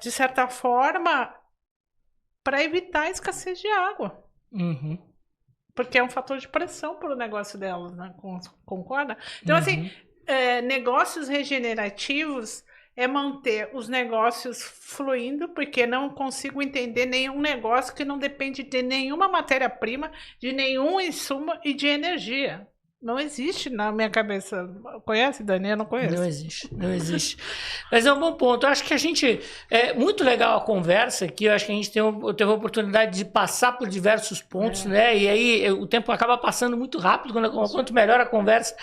Speaker 2: de certa forma, para evitar a escassez de água.
Speaker 1: Uhum.
Speaker 2: Porque é um fator de pressão para o negócio delas, né? Concorda? Então, assim, negócios regenerativos é manter os negócios fluindo, porque não consigo entender nenhum negócio que não depende de nenhuma matéria-prima, de nenhum insumo e de energia. Não existe na minha cabeça. Conhece, Dani? Eu não conheço.
Speaker 1: Não existe, não existe. Mas é um bom ponto. Eu acho que a gente... É muito legal a conversa aqui. Eu acho que a gente teve a oportunidade de passar por diversos pontos, né? E aí o tempo acaba passando muito rápido. Quanto melhor a conversa,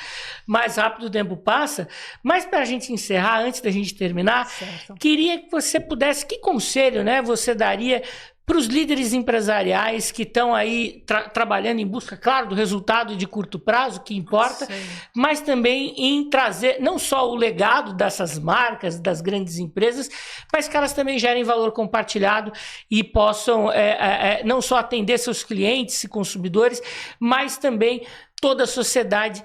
Speaker 1: mais rápido o tempo passa. Mas para a gente encerrar, antes da gente terminar, queria que você pudesse... Que conselho, né, você daria para os líderes empresariais que estão aí trabalhando em busca, claro, do resultado de curto prazo, que importa, mas também em trazer não só o legado dessas marcas, das grandes empresas, mas que elas também gerem valor compartilhado e possam não só atender seus clientes e consumidores, mas também toda a sociedade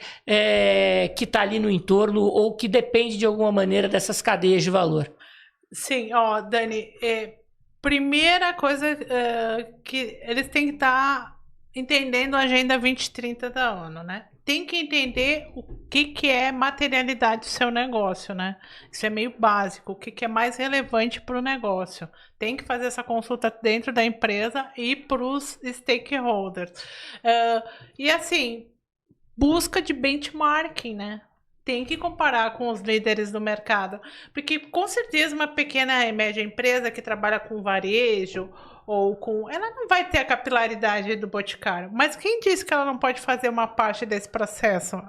Speaker 1: que está ali no entorno ou que depende de alguma maneira dessas cadeias de valor.
Speaker 2: Sim, Dani, primeira coisa que eles têm que estar entendendo a Agenda 2030 da ONU, né? Tem que entender o que é materialidade do seu negócio, né? Isso é meio básico, o que é mais relevante para o negócio. Tem que fazer essa consulta dentro da empresa e para os stakeholders. E assim, busca de benchmarking, né? Tem que comparar com os líderes do mercado, porque com certeza uma pequena e média empresa que trabalha com varejo ela não vai ter a capilaridade do Boticário, mas quem disse que ela não pode fazer uma parte desse processo?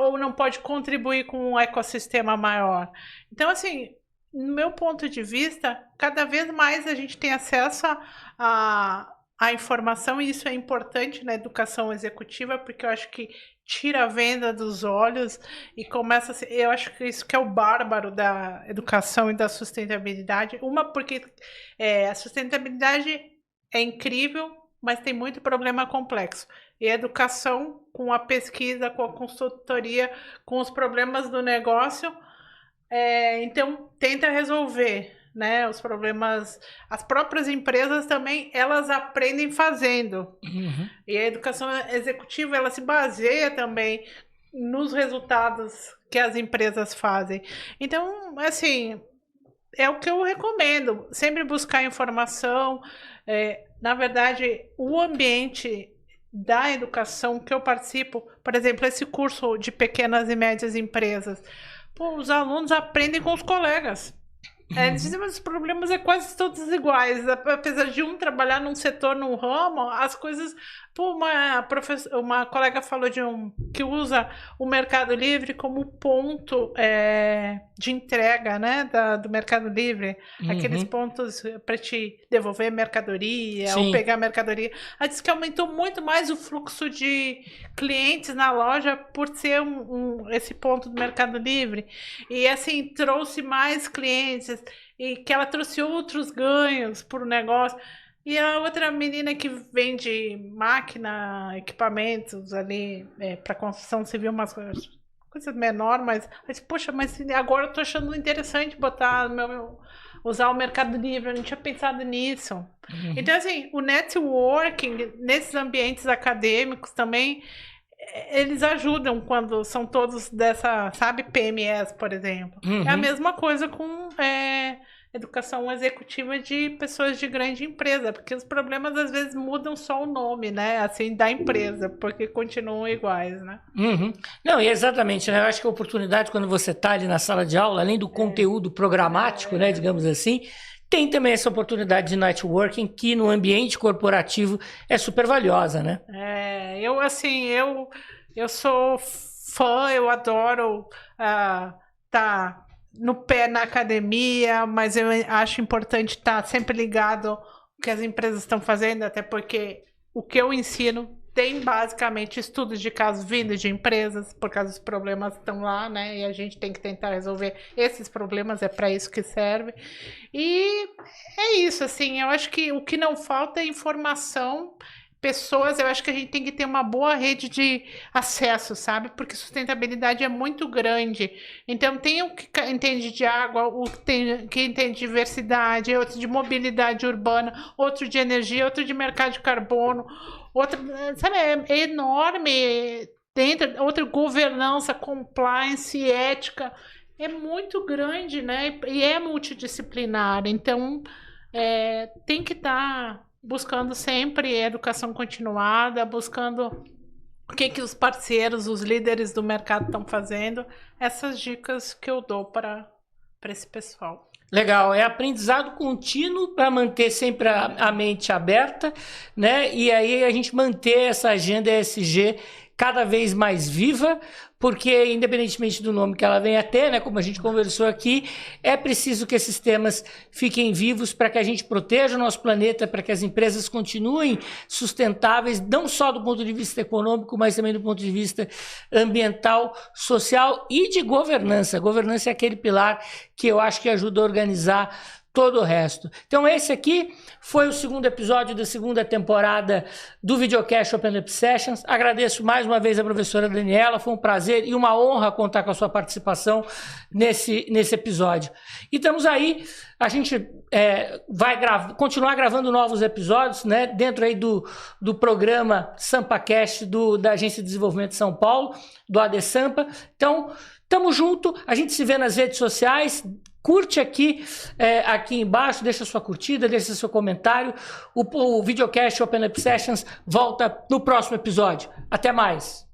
Speaker 2: Ou não pode contribuir com um ecossistema maior? Então, assim, no meu ponto de vista, cada vez mais a gente tem acesso a informação, e isso é importante na educação executiva, porque eu acho que tira a venda dos olhos e começa a ser, eu acho que isso que é o bárbaro da educação e da sustentabilidade. Porque a sustentabilidade é incrível, mas tem muito problema complexo. E a educação, com a pesquisa, com a consultoria, com os problemas do negócio, então tenta resolver, né, os problemas. As próprias empresas também, elas aprendem fazendo. E a educação executiva, ela se baseia também nos resultados que as empresas fazem. Então, assim, é o que eu recomendo, sempre buscar informação. Na verdade, o ambiente da educação que eu participo, por exemplo, esse curso de pequenas e médias empresas, os alunos aprendem com os colegas. Os problemas quase todos iguais, apesar de um trabalhar num setor, num ramo, as coisas Pô, uma colega falou que usa o Mercado Livre como ponto de entrega, né, do Mercado Livre. Aqueles pontos para te devolver mercadoria ou pegar mercadoria. Ela disse que aumentou muito mais o fluxo de clientes na loja por ser esse ponto do Mercado Livre. E assim, trouxe mais clientes e que ela trouxe outros ganhos por negócio. E a outra menina que vende máquina, equipamentos ali para construção civil, umas coisas menores, mas eu disse, poxa, mas agora eu tô achando interessante usar o Mercado Livre, eu não tinha pensado nisso. Então, assim, o networking nesses ambientes acadêmicos também, eles ajudam quando são todos dessa, sabe, PMEs, por exemplo. É a mesma coisa com educação executiva de pessoas de grande empresa, porque os problemas às vezes mudam só o nome, né, assim, da empresa, porque continuam iguais, né?
Speaker 1: Não, e exatamente, né? Eu acho que a oportunidade quando você está ali na sala de aula, além do conteúdo programático, né, digamos assim, tem também essa oportunidade de networking que no ambiente corporativo é super valiosa, né? Eu sou fã, eu adoro tá no pé na academia, mas eu acho importante estar sempre ligado ao que as empresas estão fazendo, até porque o que eu ensino tem basicamente estudos de casos vindos de empresas, por causa dos problemas estão lá, né? E a gente tem que tentar resolver esses problemas, é para isso que serve. E é isso, assim, eu acho que o que não falta é informação. Pessoas, eu acho que a gente tem que ter uma boa rede de acesso, sabe? Porque sustentabilidade é muito grande. Então, tem o que entende de água, que entende de diversidade, outro de mobilidade urbana, outro de energia, outro de mercado de carbono, outro, sabe, é enorme. Outra governança, compliance, ética, é muito grande, né? E é multidisciplinar. Então, tem que estar buscando sempre educação continuada, buscando o que os parceiros, os líderes do mercado estão fazendo. Essas dicas que eu dou para esse pessoal. Legal, é aprendizado contínuo para manter sempre a mente aberta, né? E aí a gente manter essa agenda ESG cada vez mais viva, porque independentemente do nome que ela venha a ter, né, como a gente conversou aqui, é preciso que esses temas fiquem vivos para que a gente proteja o nosso planeta, para que as empresas continuem sustentáveis, não só do ponto de vista econômico, mas também do ponto de vista ambiental, social e de governança. A governança é aquele pilar que eu acho que ajuda a organizar todo o resto. Então esse aqui foi o segundo episódio da segunda temporada do Videocast Open Up Sessions. Agradeço mais uma vez a professora Daniela, foi um prazer e uma honra contar com a sua participação nesse episódio. E estamos aí, a gente vai continuar gravando novos episódios, né, dentro aí do programa SampaCast da Agência de Desenvolvimento de São Paulo, do AD Sampa. Então, tamo junto, a gente se vê nas redes sociais. Curte aqui embaixo, deixa sua curtida, deixa seu comentário. O Videocast Open Up Sessions volta no próximo episódio. Até mais!